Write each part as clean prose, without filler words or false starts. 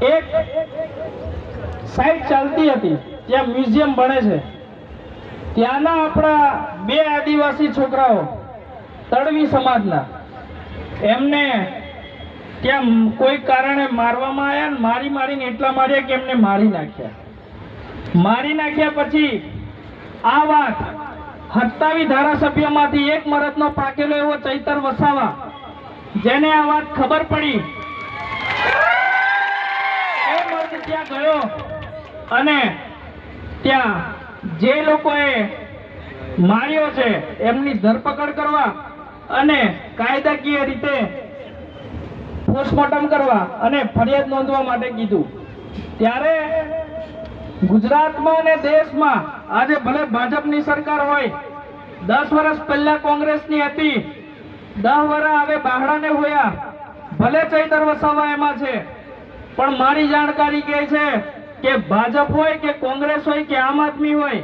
એક સાઇટ ચાલતી હતી, ત્યાં મ્યુઝિયમ બને છે, ત્યાંના આપણા બે આદિવાસી છોકરાઓ તડવી સમાજના, એમને ત્યાં કોઈ કારણે મારવામાં આવ્યા, મારીને એટલા માર્યા કે એમને મારી નાખ્યા પછી આ વાત 27 ધારાસભ્યોમાંથી એક મરદનો પાકેલો એવો ચૈતર વસાવા, જેને આ વાત ખબર પડી, એ મરદ ત્યાં ગયો અને ત્યાં જે લોકોએ માર્યો છે એમની ધરપકડ કરવા અને કાયદાકીય રીતે પોસ્ટમોર્ટમ કરવા અને ફરિયાદ નોંધવા માટે કીધું. ત્યારે ગુજરાતમાં અને દેશમાં આજે ભલે ભાજપની સરકાર હોય, 10 વર્ષ પહેલા કોંગ્રેસની હતી, 10 વર્ષ હવે બાહડાને હોયા, ભલે ચૈતર વસાવા એમાં છે, પણ મારી જાણકારી કહે છે કે ભાજપ હોય કે કોંગ્રેસ હોય કે આમ આદમી હોય,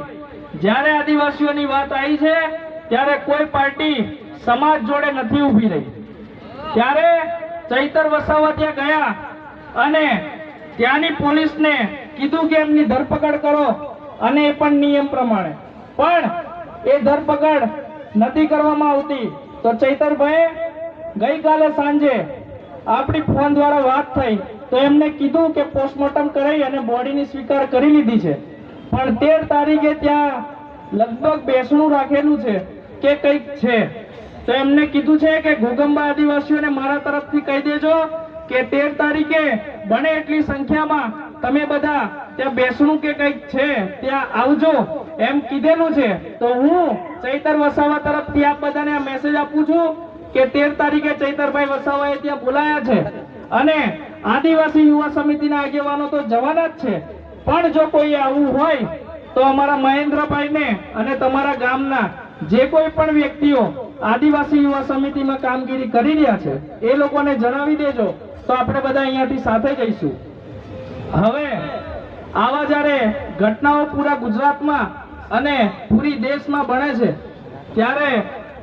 જ્યારે આદિવાસીઓની વાત આવી છે ત્યારે કોઈ પાર્ટી સમાજ જોડે નથી ઊભી રહી. ત્યારે ચૈતર વસાવા ત્યાં ગયા અને ત્યાંની પોલીસને કીધું કે એમની ધરપકડ કરો, અને એ પણ નિયમ પ્રમાણે, પણ એ ધરપકડ નથી કરવામાં આવતી. તો ચૈતરભાઈ ગઈકાલે સાંજે આપણી ફોન દ્વારા વાત થઈ તો એમને કીધું કે પોસ્ટમોર્ટમ કરાવી અને બોડીની સ્વીકાર કરી લીધી છે, પણ 13 તારીખે ત્યાં લગભગ બેસણું રાખેલું છે કે કંઈક છે. તો એમને કીધું છે કે ઘોગંબા આદિવાસીઓને મારા તરફથી કહી દેજો કે 13 તારીખે બને એટલી સંખ્યામાં તમે બધા ત્યાં બેસણું કે કંઈક છે ત્યાં આવજો એમ કીધેલું છે. તો હું ચૈતર વસાવા તરફથી આપ બધાને આ મેસેજ આપું છું કે 13 તારીખે ચૈતરભાઈ વસાવાએ ત્યાં બોલાયા છે અને આદિવાસી યુવા સમિતિના આગેવાનો તો જવાના જ છે, પણ જો કોઈ આવું હોય તો અમારા મહેન્દ્રભાઈને અને તમારા ગામના જે કોઈ પણ વ્યક્તિઓ આદિવાસી યુવા સમિતિમાં કામગીરી કરી રહ્યા છે એ લોકોને જણાવી દેજો, તો આપણે બધા અહીંયાથી સાથે જઈશું. હવે આવા જ્યારે ઘટનાઓ પૂરા ગુજરાતમાં અને પૂરી દેશમાં બને છે ત્યારે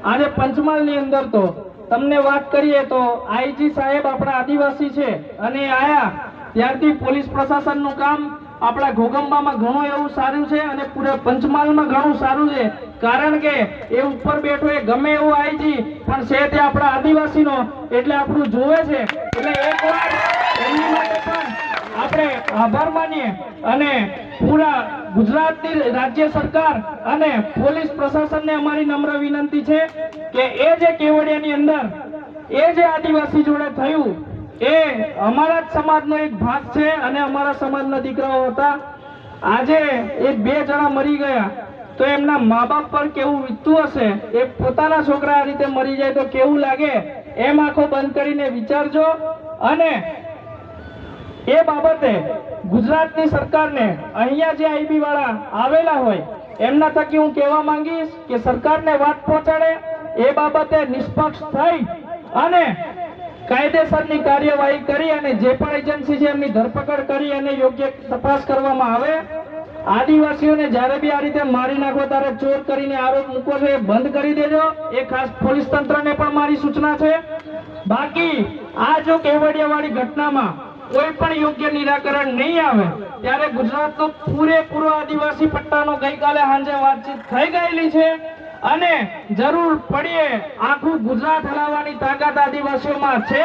આજે પંચમહાલની અંદર તો તમને વાત કરીએ તો આઈજી સાહેબ આપણા આદિવાસી છે અને આયા ત્યારથી પોલીસ પ્રશાસનનું કામ આપણા ઘોગંબામાં ઘણું એવું સારું છે અને પૂરા પંચમહાલમાં ઘણું સારું છે, કારણ કે એ ઉપર બેઠો એ ગમે એવો આઈજી પણ છે તે આપણા આદિવાસીનો, એટલે આપણું જોવે છે. એટલે એકવાર એમની માટે પણ આપણે આભાર માનીએ અને પૂરા ગુજરાતની રાજ્ય સરકાર અને પોલીસ પ્રશાસનને અમારી નમ્ર વિનંતી છે કે એ જે કેવડિયાની અંદર એ જે આદિવાસી જોડે થયું એ અમારા જ સમાજનો એક ભાગ છે અને અમારા સમાજના દીકરાઓ હતા. આજે એ 2 જણા મરી ગયા તો એમના મા બાપ પર કેવું વીતતું હશે, એ પોતાના છોકરા આ રીતે મરી જાય તો કેવું લાગે, એમ આંખો બંધ કરીને વિચારજો. અને એ બાબતે ગુજરાતની સરકારને અહીંયા જે આઈબી વાળા આવેલા હોય એમના થકી હું કહેવા માંગીશ કે સરકારને વાત પહોંચાડે, એ બાબતે નિષ્પક્ષ થઈ અને કાયદેસરની કાર્યવાહી કરી અને જે પણ એજન્સી છે એમની ધરપકડ કરી અને યોગ્ય તપાસ કરવામાં આવે. આદિવાસીઓને જ્યારે બી આ રીતે મારી નાખો ત્યારે ચોર કરીને આરોપ મૂકો છો એ બંધ કરી દેજો, એ ખાસ પોલીસ તંત્રને પણ મારી સૂચના છે. બાકી આ જો કેવડિયાવાળી ઘટનામાં કોઈ પણ યોગ્ય નિરાકરણ નહીં આવે ત્યારે ગુજરાતનો પૂરેપૂરો આદિવાસી પટ્ટાનો ગઈકાલે સાંજે વાતચીત થઈ ગયેલી છે અને જરૂર પડીએ આખું ગુજરાત હલાવવાની તાકાત આદિવાસીઓમાં છે.